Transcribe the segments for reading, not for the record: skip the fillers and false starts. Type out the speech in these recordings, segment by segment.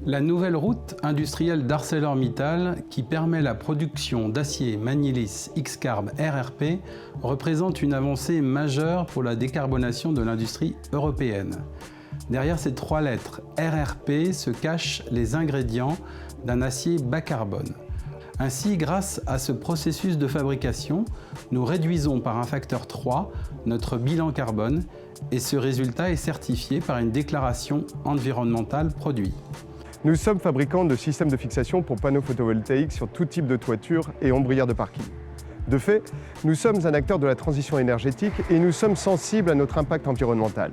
La nouvelle route industrielle d'ArcelorMittal, qui permet la production d'acier Magnelis X-Carb RRP, représente une avancée majeure pour la décarbonation de l'industrie européenne. Derrière ces trois lettres RRP se cachent les ingrédients d'un acier bas carbone. Ainsi, grâce à ce processus de fabrication, nous réduisons par un facteur 3 notre bilan carbone et ce résultat est certifié par une déclaration environnementale produit. Nous sommes fabricants de systèmes de fixation pour panneaux photovoltaïques sur tout type de toiture et ombrières de parking. De fait, nous sommes un acteur de la transition énergétique et nous sommes sensibles à notre impact environnemental.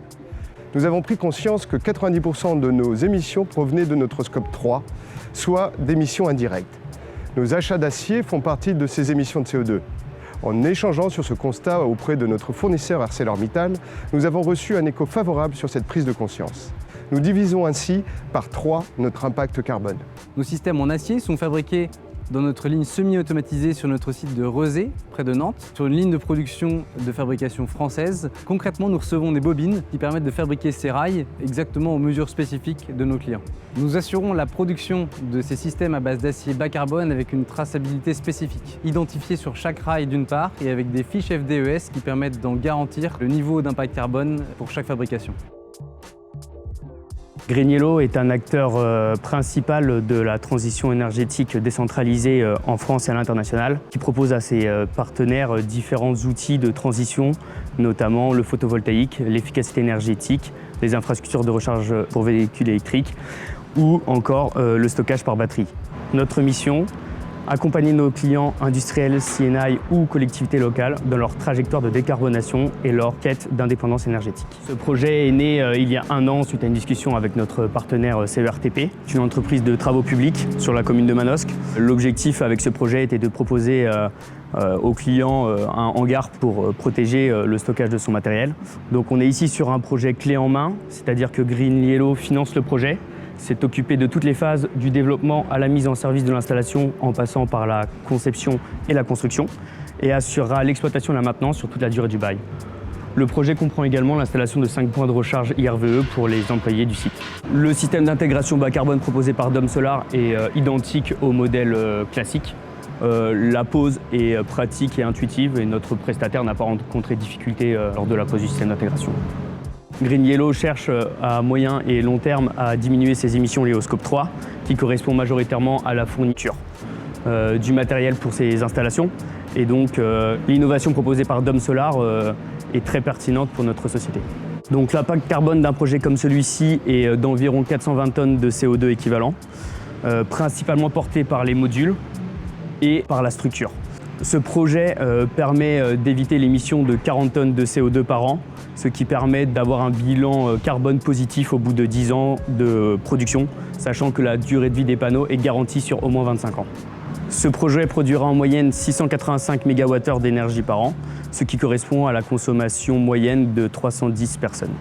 Nous avons pris conscience que 90% de nos émissions provenaient de notre scope 3, soit d'émissions indirectes. Nos achats d'acier font partie de ces émissions de CO2. En échangeant sur ce constat auprès de notre fournisseur ArcelorMittal, nous avons reçu un écho favorable sur cette prise de conscience. Nous divisons ainsi par 3 notre impact carbone. Nos systèmes en acier sont fabriqués dans notre ligne semi-automatisée sur notre site de Rezé, près de Nantes, sur une ligne de production de fabrication française. Concrètement, nous recevons des bobines qui permettent de fabriquer ces rails exactement aux mesures spécifiques de nos clients. Nous assurons la production de ces systèmes à base d'acier bas carbone avec une traçabilité spécifique, identifiée sur chaque rail d'une part et avec des fiches FDES qui permettent d'en garantir le niveau d'impact carbone pour chaque fabrication. GreenYellow est un acteur principal de la transition énergétique décentralisée en France et à l'international, qui propose à ses partenaires différents outils de transition, notamment le photovoltaïque, l'efficacité énergétique, les infrastructures de recharge pour véhicules électriques ou encore le stockage par batterie. Notre mission, accompagner nos clients industriels, CNI ou collectivités locales dans leur trajectoire de décarbonation et leur quête d'indépendance énergétique. Ce projet est né il y a 1 an suite à une discussion avec notre partenaire CERTP, une entreprise de travaux publics sur la commune de Manosque. L'objectif avec ce projet était de proposer aux clients un hangar pour protéger le stockage de son matériel. Donc on est ici sur un projet clé en main, c'est-à-dire que GreenYellow finance le projet, s'est occupé de toutes les phases du développement à la mise en service de l'installation en passant par la conception et la construction et assurera l'exploitation et la maintenance sur toute la durée du bail. Le projet comprend également l'installation de 5 points de recharge IRVE pour les employés du site. Le système d'intégration bas carbone proposé par Domsolar est identique au modèle classique. La pose est pratique et intuitive et notre prestataire n'a pas rencontré de difficultés lors de la pose du système d'intégration. GreenYellow cherche à moyen et long terme à diminuer ses émissions liées au scope 3, qui correspond majoritairement à la fourniture du matériel pour ces installations. Et donc l'innovation proposée par Domsolar est très pertinente pour notre société. Donc l'impact carbone d'un projet comme celui-ci est d'environ 420 tonnes de CO2 équivalent, principalement porté par les modules et par la structure. Ce projet permet d'éviter l'émission de 40 tonnes de CO2 par an, ce qui permet d'avoir un bilan carbone positif au bout de 10 ans de production, sachant que la durée de vie des panneaux est garantie sur au moins 25 ans. Ce projet produira en moyenne 685 MWh d'énergie par an, ce qui correspond à la consommation moyenne de 310 personnes.